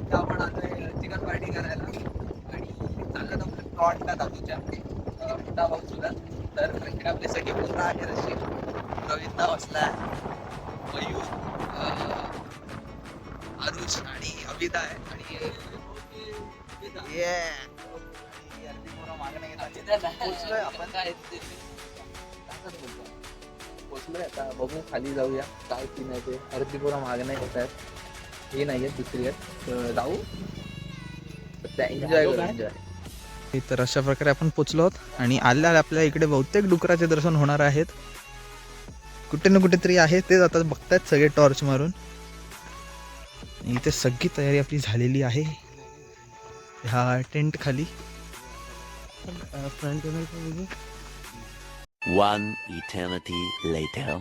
आता आपण आलोय चिकन पार्टी करायला आणि चाललं आपल्या प्लॉटला दादूच्या मोठा भाऊ सुद्धा. तर इकडे आपले सगळे मुलं आहेत अशी रवींद्र बसला, मयूर, आरुष आणि अविदा आहे आणि पोचलोय आपण. पोचलोय आता, बघू खाली जाऊया काय की नाही ते. अर्धी पोरं मागणं येत आहेत, हे नाही आहेत, दुसरी आहेत. जाऊ एन्जॉय करू एन्जॉय. तर अशा प्रकारे आपण पोचलो आहोत आणि आल्या आपल्या इकडे बहुतेक डुकराचे दर्शन होणार आहेत. कुठे ना कुठेतरी आहे ते आता बघतायत सगळे टॉर्च मारून. इथे सगळी तयारी आपली झालेली आहे ह्या टेंट खाली. One eternity later.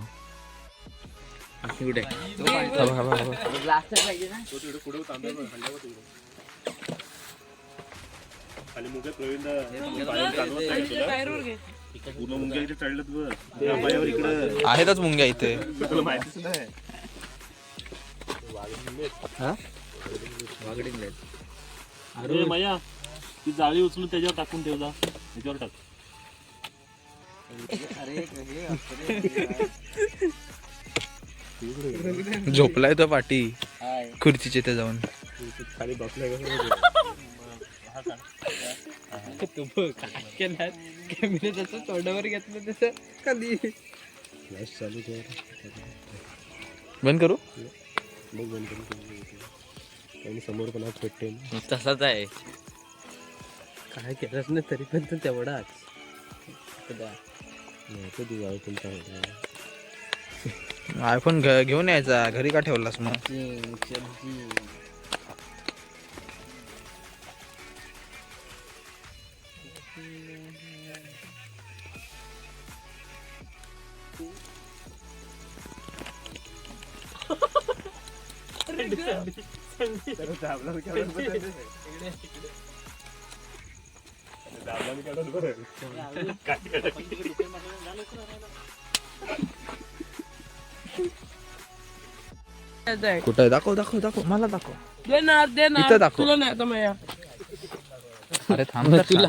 आहेतच मुंग्या इथे. अरे माया ती जाळी उचलून त्याच्यावर टाकून ठेव जा, त्याच्यावर टाक. झोपलाय तो पाठी खुर्चीचे ते जाऊन. खाली बसलाय तसं तोंडावर घेतलं तसं खाली. चालू ठेव. बंद करू. बंद करू. समोर पण आज भेटते. तसाच आहे, काय केलंच नाही तरी पण तो तेवढाच. आयफोन घेऊन यायचा, घरी का ठेवलास मग? कुठं दाखव दाखव दाखव, मला दाखव. इथं दाखव. अरे थांब तुला.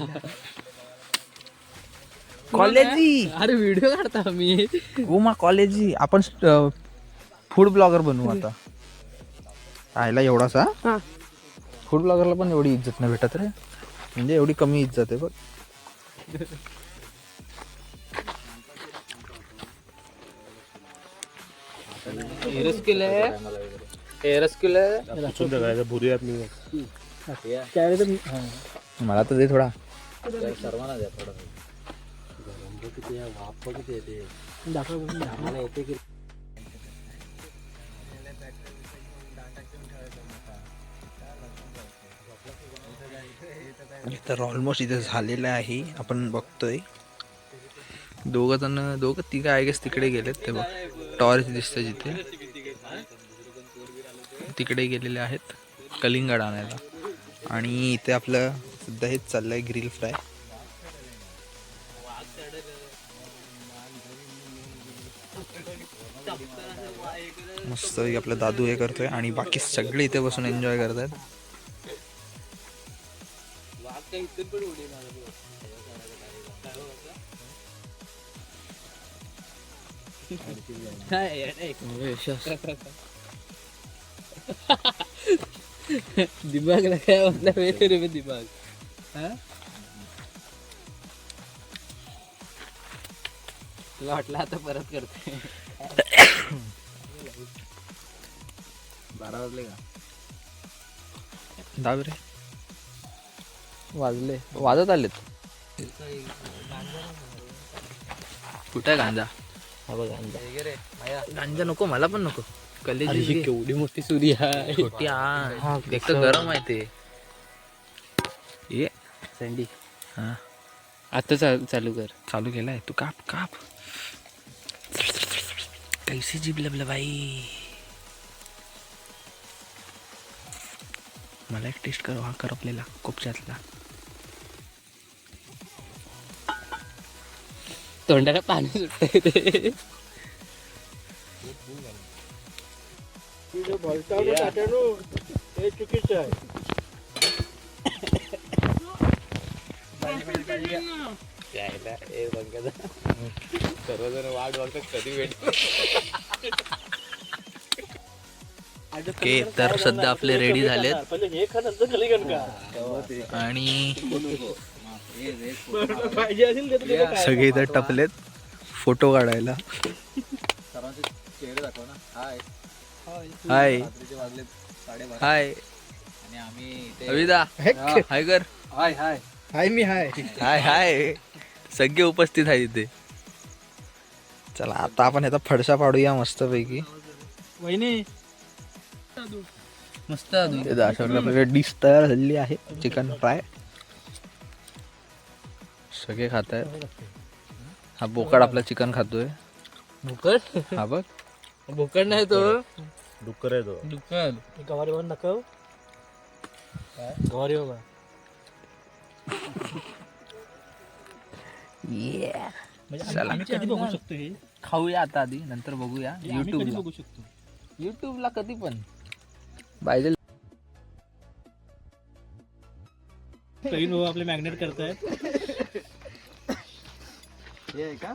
कॉलेजी. अरे व्हिडिओ काढता मी. हो मा कॉलेजी. आपण फूड ब्लॉगर बनवू आता. राहिला एवढासा. फूड ब्लॉगरला पण एवढी इज्जत नाही भेटत रे, म्हणजे एवढी कमी इज्जत आहे बघ. मला तर दे थोडा. सर्वांना द्या थोडा. तर ऑलमोस्ट इथे झालेलं आहे. आपण बघतोय दोघं तिघं आय गेस तिकडे गेलेत. ते बघ टॉर्च दिसतं जिथे, तिकडे गेलेले आहेत कलिंगड आणायला. आणि इथे आपलं सध्या हेच चाललंय, ग्रिल फ्राय. मस्त आपलं दादू हे करतोय आणि बाकी सगळे इथे बसून एन्जॉय करतात. दिमाग लगाया मतलब मेरे में दिमाग. तुला वाटलं आता परत करते. 12 वाजले का? 10 रे वाजले, वाजत आलेत. कुठे गांजा? हा बघ गांजा. गांजा नको, मला पण नको. कलेजी केवढी मोठी सुरी आहे. छोटी. हा एक तर गरम आहे ते. ये सँडी. हा आता चालू कर. चालू केलाय. तू काप काप. कैसी जीभ लबलबाई. मला एक टेस्ट करू हा करपलेला कोपच्यातला. तोंडाला पाणी सुटतंय ते. चुकीचं आहे. सर्वजण वाट बघतात कधी भेट. ओके तर सध्या आपले रेडी झालेत पहिले हे खा नंतर खाली घेऊन का आणि पाहिजे असेल ते तुला काय. सगळे इथं टपलेत फोटो काढायला. चेहरे दाखव ना. हाय हाय रात्रीचे वाजले 12:30 हाय आणि आम्ही इथे अविदा हाय कर हाय हाय हाय मी हाय हाय हाय सगळे उपस्थित आहे इथे. चला आता आपण ह्याचा फडशा पाडूया मस्तपैकी. वहिनी मस्त आपल्याकडे डिश तयार झालेली आहे चिकन फ्राय. सगळे खात आहेत. हा बोकड आपला चिकन खातोय. भुकड हा बघ भुकड नाही तो डुक्कर आहे तो. डुक्कल. गवारी वर नका गवारी बाबा. चला आम्ही कधी बघू शकतो हे खाऊया आता आधी नंतर बघूया आम्ही कधी युट्यूबला. बघू शकतो. युट्यूबला कधी पण पाहिजे. प्रवीण भाऊ आपले मॅग्नेट करतायत. हे आहे का?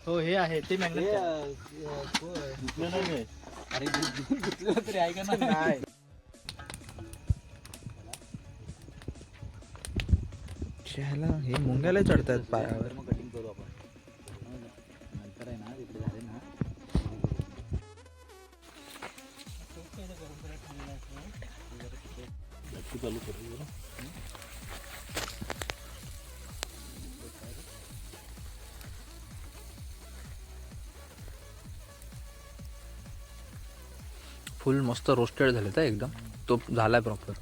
हो हे आहे ते मॅग्नेट अरे गुतलं तरी आहे का नाही? ह्याला हे मुंग्याला चढतात पायावर. मग कटिंग करू आपण. नंतर आहे ना तिकडे झाले ना. चालू करू. फुल मस्त रोस्टेड झाले तर एकदम तो झालाय प्रॉपर.